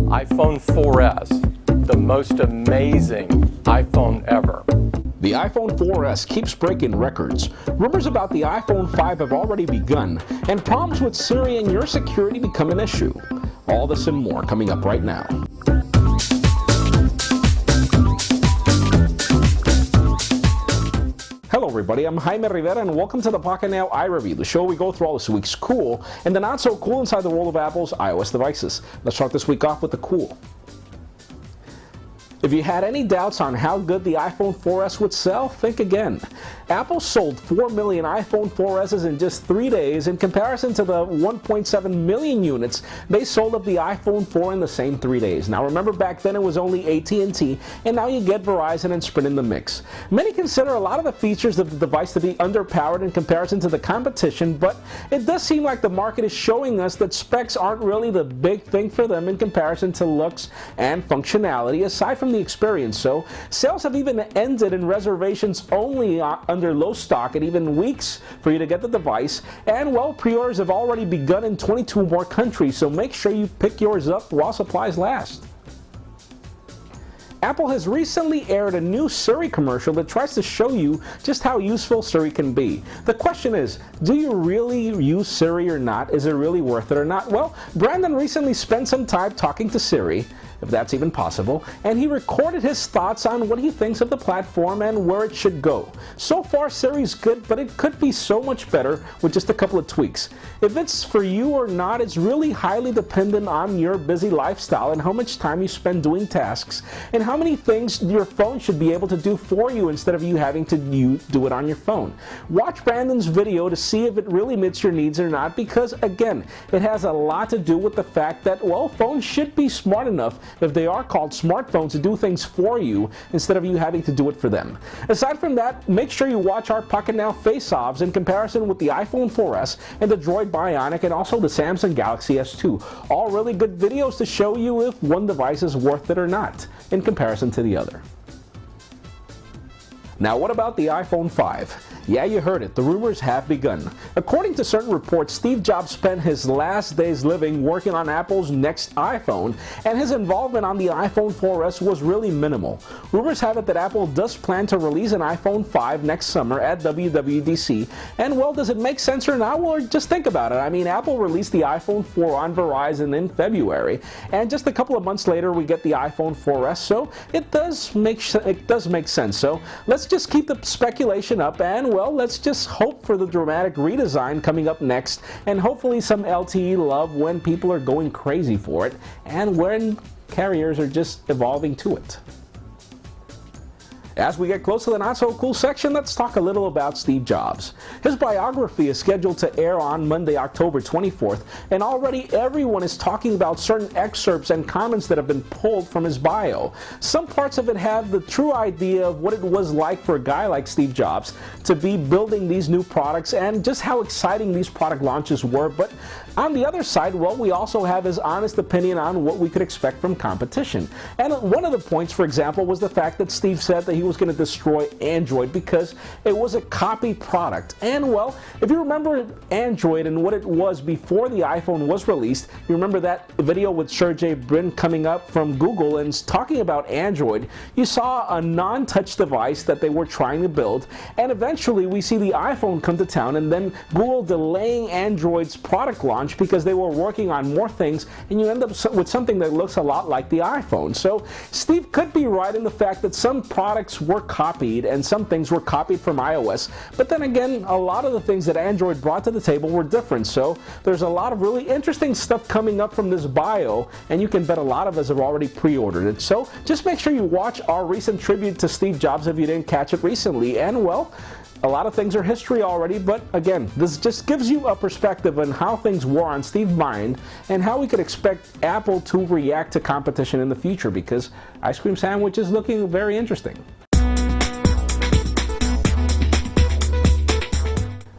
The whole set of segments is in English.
iPhone 4S, the most amazing iPhone ever. The iPhone 4S keeps breaking records. Rumors about the iPhone 5 have already begun, and problems with Siri and your security become an issue. All this and more coming up right now. Hello everybody, I'm Jaime Rivera and welcome to the Pocketnow iReview, the show where we go through all this week's cool and the not so cool inside the world of Apple's iOS devices. Let's start this week off with the cool. If you had any doubts on how good the iPhone 4S would sell, think again. Apple sold 4 million iPhone 4Ss in just 3 days in comparison to the 1.7 million units they sold of the iPhone 4 in the same 3 days. Now remember, back then it was only AT&T, and now you get Verizon and Sprint in the mix. Many consider a lot of the features of the device to be underpowered in comparison to the competition, but it does seem like the market is showing us that specs aren't really the big thing for them in comparison to looks and functionality, aside from the experience. So sales have even ended in reservations only under low stock, and even weeks for you to get the device. And well, pre-orders have already begun in 22 more countries, so make sure you pick yours up while supplies last. Apple has recently aired a new Siri commercial that tries to show you just how useful Siri can be. The question is, do you really use Siri or not? Is it really worth it or not? Well, Brandon recently spent some time talking to Siri, if that's even possible, and he recorded his thoughts on what he thinks of the platform and where it should go. So far, Siri's good, but it could be so much better with just a couple of tweaks. If it's for you or not, it's really highly dependent on your busy lifestyle and how much time you spend doing tasks, and how many things your phone should be able to do for you instead of you having to do it on your phone. Watch Brandon's video to see if it really meets your needs or not, because again, it has a lot to do with the fact that, well, phones should be smart enough, if they are called smartphones, to do things for you instead of you having to do it for them. Aside from that, make sure you watch our Pocketnow face-offs in comparison with the iPhone 4S and the Droid Bionic, and also the Samsung Galaxy S2. All really good videos to show you if one device is worth it or not in comparison to the other. Now, what about the iPhone 5? Yeah, you heard it. The rumors have begun. According to certain reports, Steve Jobs spent his last days living working on Apple's next iPhone, and his involvement on the iPhone 4S was really minimal. Rumors have it that Apple does plan to release an iPhone 5 next summer at WWDC, and well, does it make sense or not? Well, just think about it. I mean, Apple released the iPhone 4 on Verizon in February, and just a couple of months later we get the iPhone 4S, so it does make sense. So let's just keep the speculation up, and well, let's just hope for the dramatic redesign coming up next, and hopefully some LTE love when people are going crazy for it, and when carriers are just evolving to it. As we get close to the not-so-cool section, let's talk a little about Steve Jobs. His biography is scheduled to air on Monday, October 24th, and already everyone is talking about certain excerpts and comments that have been pulled from his bio. Some parts of it have the true idea of what it was like for a guy like Steve Jobs to be building these new products and just how exciting these product launches were, but on the other side, well, we also have his honest opinion on what we could expect from competition. And one of the points, for example, was the fact that Steve said that he was going to destroy Android because it was a copy product. And well, if you remember Android and what it was before the iPhone was released, you remember that video with Sergey Brin coming up from Google and talking about Android. You saw a non-touch device that they were trying to build, and eventually we see the iPhone come to town, and then Google delaying Android's product launch because they were working on more things, and you end up with something that looks a lot like the iPhone. So Steve could be right in the fact that some products were copied and some things were copied from iOS, but then again, a lot of the things that Android brought to the table were different. So there's a lot of really interesting stuff coming up from this bio, and you can bet a lot of us have already pre-ordered it. So just make sure you watch our recent tribute to Steve Jobs if you didn't catch it recently. And well, a lot of things are history already, but again, this just gives you a perspective on how things were on Steve's mind and how we could expect Apple to react to competition in the future, because Ice Cream Sandwich is looking very interesting.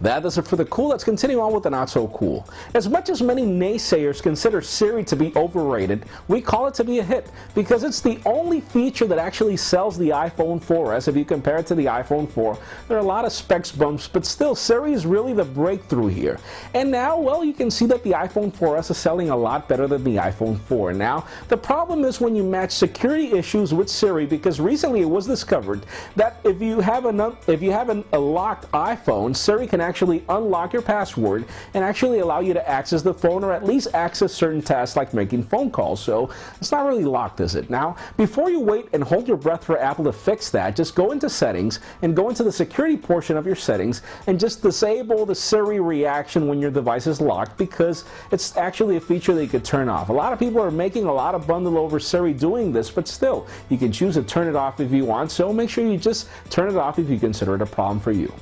That does it for the cool. Let's continue on with the not so cool. As much as many naysayers consider Siri to be overrated, we call it to be a hit because it's the only feature that actually sells the iPhone 4S. If you compare it to the iPhone 4, there are a lot of specs bumps, but still Siri is really the breakthrough here. And now, well, you can see that the iPhone 4S is selling a lot better than the iPhone 4. Now, the problem is when you match security issues with Siri, because recently it was discovered that if you have a locked iPhone, Siri can actually unlock your password and actually allow you to access the phone or at least access certain tasks like making phone calls. So it's not really locked, is it? Now, before you wait and hold your breath for Apple to fix that, just go into settings and go into the security portion of your settings and just disable the Siri reaction when your device is locked, because it's actually a feature that you could turn off. A lot of people are making a lot of bundle over Siri doing this, but still, you can choose to turn it off if you want, so make sure you just turn it off if you consider it a problem for you.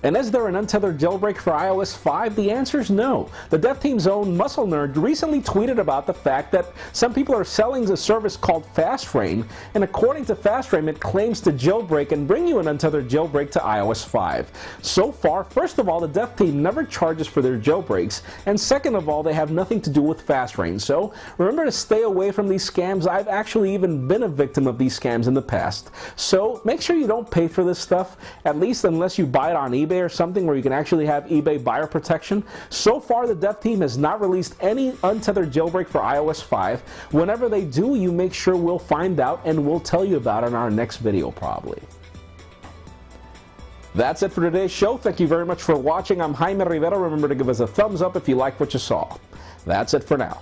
And is there an untethered jailbreak for iOS 5? The answer is no. The dev team's own Muscle Nerd recently tweeted about the fact that some people are selling a service called FastFrame, and according to FastFrame, it claims to jailbreak and bring you an untethered jailbreak to iOS 5. So far, first of all, the dev team never charges for their jailbreaks, and second of all, they have nothing to do with FastFrame. So remember to stay away from these scams. I've actually even been a victim of these scams in the past. So make sure you don't pay for this stuff, at least unless you buy it on eBay or something where you can actually have eBay buyer protection. So far, the dev team has not released any untethered jailbreak for iOS 5. Whenever they do, you make sure we'll find out and we'll tell you about it in our next video probably. That's it for today's show. Thank you very much for watching. I'm Jaime Rivera. Remember to give us a thumbs up if you liked what you saw. That's it for now.